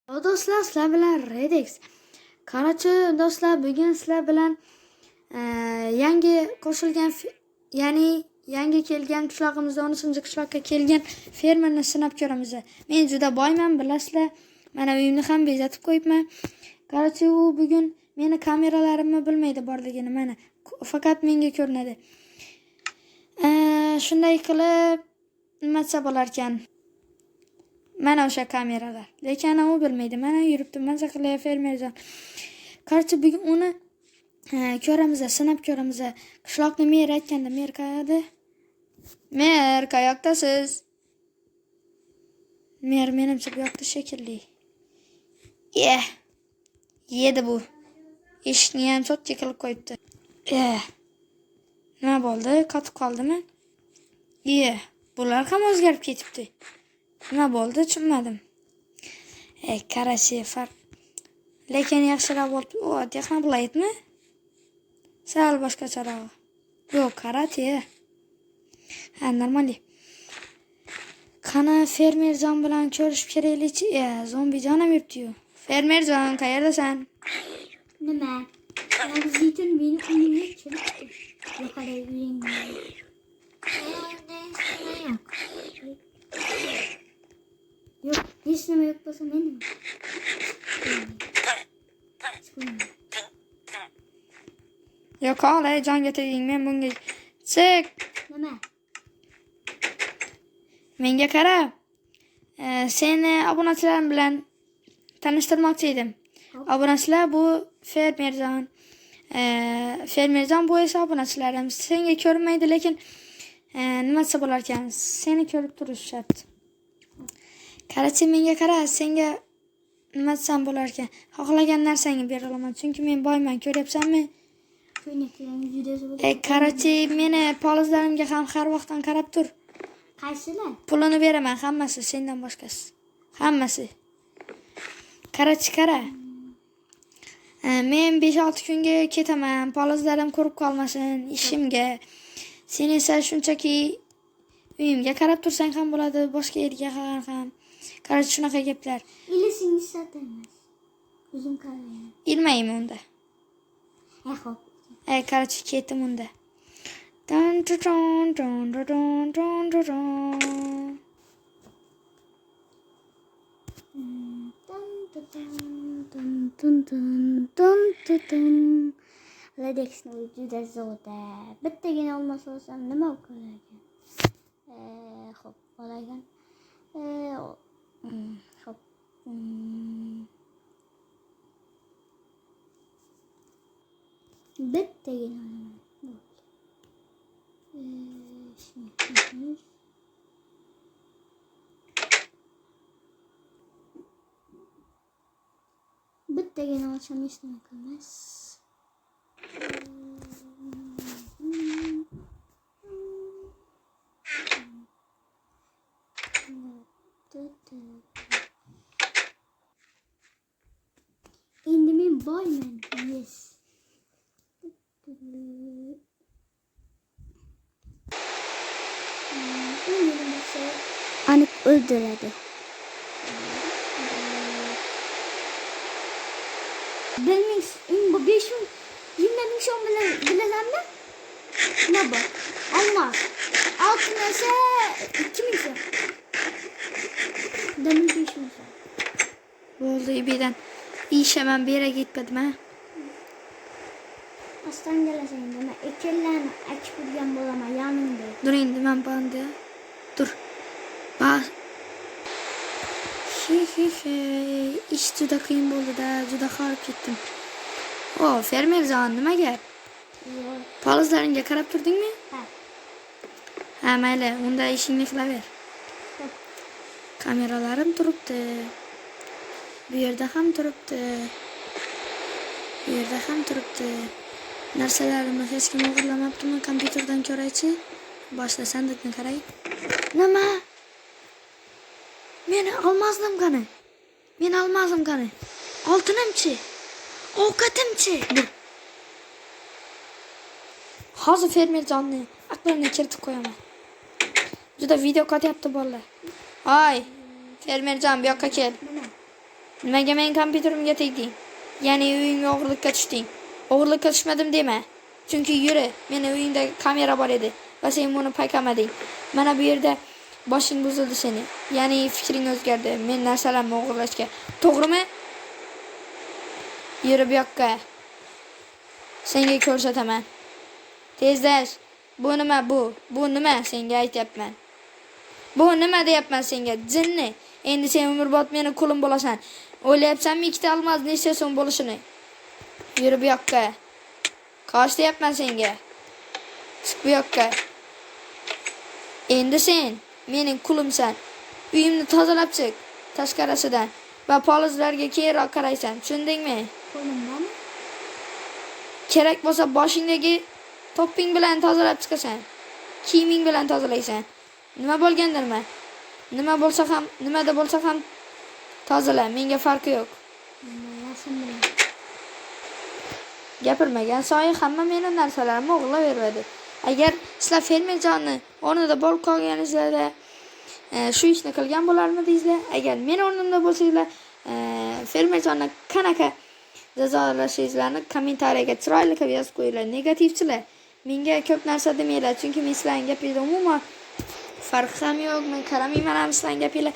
Do'stlar, sizlar bilan Redex. Qanachi do'stlar, bugun sizlar bilan yangi qo'shilgan, ya'ni yangi kelgan qishlog'imizda 10-qishloqqa kelgan fermerni sinab ko'ramiz. Men juda boyman, bilasizlar. Mana uyimni ham bezatib qo'yibman. Qarachi u bugun meni kameralarimni bilmaydi borligini, mana faqat menga ko'rinadi. Shunday qilib nima desa bo'lar ekan? Mana o'sha kameralar. Lekin u bilmaydi. Mana yuribdi, maza qilib fermerjon. Qarachi bugun uni ko'ramiz, sinab ko'ramiz. Qishloqni mer aytganda mer qayerda? Mer qayoqdasiz? Mer menimcha bu yoqda shekilli. Yedi bu. Eshikni ham cho'tga qilib qo'yibdi. Nima bo'ldi? Qotib qoldimi? Bular ham o'zgarib ketibdi. Nima bo'ldi? Tushunmadim. Qarachi farq. Lekin yaxshiroq bo'ldi. Texnik bo'laymi? Sal boshqacharoq. Yo'q, qarachi. Normal. Qana fermerjon bilan ko'rishib keraklik-chi? Zombijon ham yuribdi-yu. Fermerjon, qayerdasan? Nima? Zeytun meni uyimga kelibdi. Yo'qolay uyingga. Yo'q, hech nima yo'q bo'lsa men nima? Yo'q, olay, jonga teging, men bunga chiq. Nima? Menga qara. Seni obunachilarim bilan tanishtirmoqchi edim. Obunachilar bu fermerjon. Fermerjon bu esa obunachilarim. Senga ko'rinmaydi, lekin nima desa bo'lar ekan? Seni ko'rib turish shart. Qarachi, menga qara, senga nima desam bo'lar ekan? Xohlagan narsangni bera olaman, chunki men boyman, ko'ryapsanmi? Qarachi, meni polizlarimga ham har vaqtdan qarab tur. Qaysilar? Pulini beraman, hammasi sendan boshqasi. Hammasi. Qarachi, qara. Men 5-6 kunga ketaman, polizlarim qurib qolmasin ishimga. Sen esa shunchaki uyimga qarab tursang ham bo'ladi, boshqa yerga ham. Qarachi, shunaqa gaplar. Ilisingni sotamiz. O'zim qaraman. Ilmayman unda. Xo'p. Qarachi, ketim unda. Ladexni juda zo'da. Bittagina olmos olsam nima bo'larkan? Xo'p, bo'larkan. Xo'p. Bittagina olaman. Bittagina olsam hech nima qilmas. Endi men boyman. Yes. Aniq o'ldiradi. Bu 5 ming 20 so'm bilasanmi? Nima bu? Olmos. Oltin esa 2000 so'm. Demin 5 ming so'm. Bo'ldi, ibedan. İşemem bir yere gitmedim ha. Aslan gelasın deme. Ekellerini açıp yurgan bo'lama yaningda. Dur endi men banda. Dur. Bak. İş juda qiyin bo'ldi-da, juda horib ketdim. Fermerjon, nima gap? Yo'q. Polizlaringga qarab turdingmi? Ha. Mayli, unda ishingni qilaver. Kameralarim turibdi. Bu yerda ham turibdi. Bu yerda ham turibdi. Narsalarimni hech kim o'g'irlamabdimi? Kompyuterdan ko'raychi. Boshda sandiqni qaray. Nima? Meni olmazdim qani? Men olmazdim qani? Oltinimchi? Ovqatimchi? Hozir fermerjonni aqlimni kiritib qo'yaman. Juda video qo'yapti bolalar. Ay, fermerjon, bu yoqqa kel. Nima? Nimaga men kompyuterimga tegding? Ya'ni uyimga o'g'irlikka tushding. O'g'irlikka tushmadim dema. Chunki yuri, meni uyingda kamera bor edi va sen buni payqamading. Mana bu yerda boshing buzildi seni. Ya'ni fikring o'zgardi. Men narsalarimni o'g'irlashga. To'g'rimi? Yuri bu yoqqa. Senga ko'rsataman. Tezlash. Bu nima bu? Bu nima senga aytyapman? Bu nima deyapman senga? Jinni. Endi sen umrbod meni qulim bo'lasan. O'ylayapsanmi ikkita olmos necha so'm bo'lishini? Yuri bu yoqqa. Qoch deyapman senga. Chiq bu yoqqa. Endi sen mening qulimsan. Uyimni tozalab chiq tashqarisidan va polizlarga keyinroq qaraysan. Tushundingmi? Qo'limdami? Kerak bo'lsa boshingdagi topping bilan tozalab chiqasan. Kiyiming bilan tozalaysan. Nima bo'lgandirmi? Nimada bo'lsa ham tozala. Menga farqi yo'q. Rasm bilan. Gapirmagan so'y hamma meni narsalarimni o'g'irlaveradi. Agar sizlar fermerjonni o'rnida bo'lib qolganingizda shu ishni qilgan bo'larmidingizlar? Agar men o'rnimda bo'lsangizlar, fermerjonni qanaqa jazolashingizni kommentariyaga chiroyli qilib yozib qo'yinglar. Negativchilar menga ko'p narsa demanglar, chunki men sizlarning gapingizda umuman farqi ham yo'q. Men qaramayman ham sizlarning gapinglar.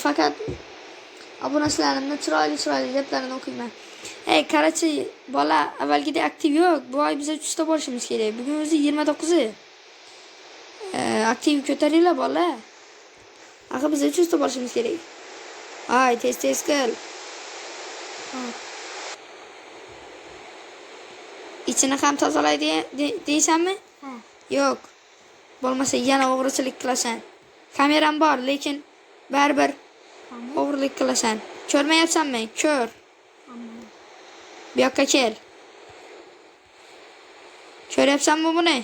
Faqat obunachilarimni chiroyli gaplarini o'qiyman. Qarachi bola avvalgidek aktiv yo'q. Bu oy biz 3 ta bo'lishimiz kerak. Bugun o'zi 29. Aktiv ko'taringlar bola. Axir biz 3 ta bo'lishimiz kerak. Ay, tez qil. İçini ham tozalaydi deysanmi? Ha. Yo'q. Bo'lmasa yana o'g'richilik qilasan. Kameram bor, lekin baribir o'g'rilik qilasan. Ko'rmayapsanmi? Ko'r. Bu yoqqa kel. Ko'ryapsanmi buni?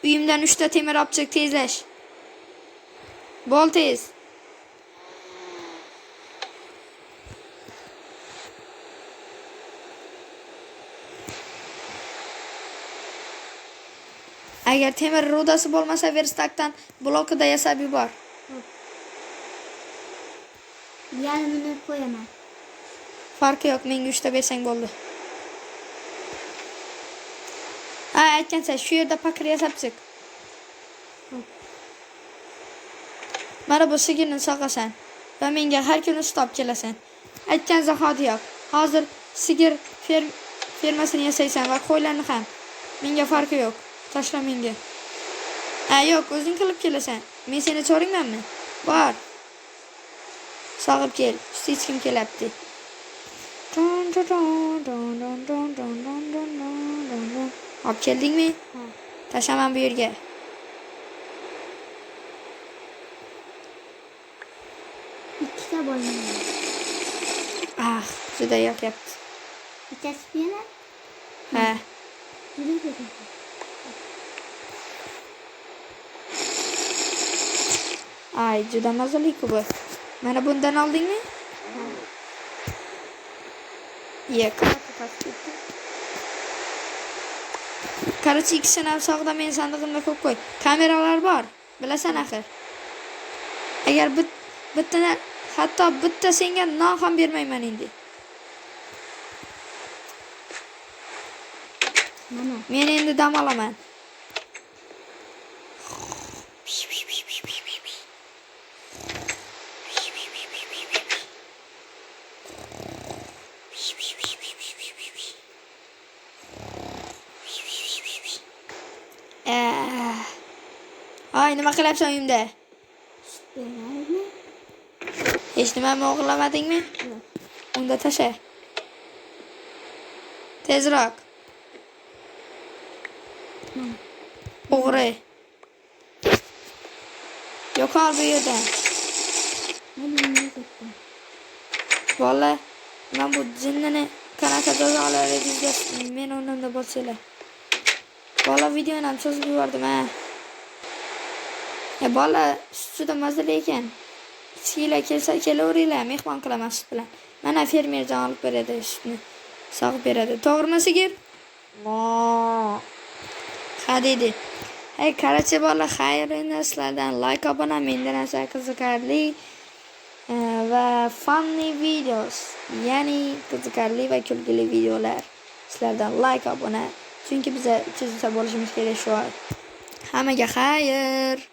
Uyimdan 3 ta temir olib chiq, tezlash. Bo'l tez. Agar temir rudasi bo'lmasa, verstakdan blokida yasab yubor. Yarmini qo'yaman. Farqi yo'q, menga 3 ta bersang bo'ldi. Aytgancha shu yerda pakir yasab chiq. Mana bu sigirni sog'asan va menga har kuni sut olib kelasan. Aytgan zahotiyoq. Hozir sigir fermasini yasaysan va qo'ylarni ham. Menga farqi yo'q. Tashla menga. Yo'q, o'zing qilib kelasan. Men seni cho'ringmanmi? Bor. Sog'ib kel. Hech kim kelyapti. Olib keldingmi? Ha. Tashlaman bu yerga. Ikkita bo'lmaydi. Juda yoqyapti. Bittasi yana? Ha. Yurib. Ay, juda mazali bu. Mana bundan oldingmi? Qarachi ikkisini ham sog'da men sandig'imda qo'yib qo'y. Kameralar bor. Bilasan axir. Agar hatto bitta senga non ham bermayman endi. Mana. Men endi dam olaman. Ay, nima qilyapsan uyimda? Beraymi? Hech nimani o'g'irlamadingmi? Yo'q. Unda tasha. Tezroq. O'g'ri. Yo'qol bu yerdan. Bola, men bu jinnini qanaqa jazolar edingizga men o'rnimda bo'lsanglar. Bola videoni ham cho'zib yubordim ha. Bola juda mazali ekan. Ichkilar kelsa kelaveringlar, mehmon qilaman sut bilan. Mana fermerjon olib beradi sutni. Sog'ib beradi. To'g'rimi sigir? Ha dedi. Qarachi bola, xayr, sizlardan like, obuna, mendan narsa qiziqarli va funny videos, ya'ni qiziqarli va kulgili videolar. Sizlardan like, obuna. Chunki biz 300 ta bo'lishimiz kerak shu oy. Hammaga xayr.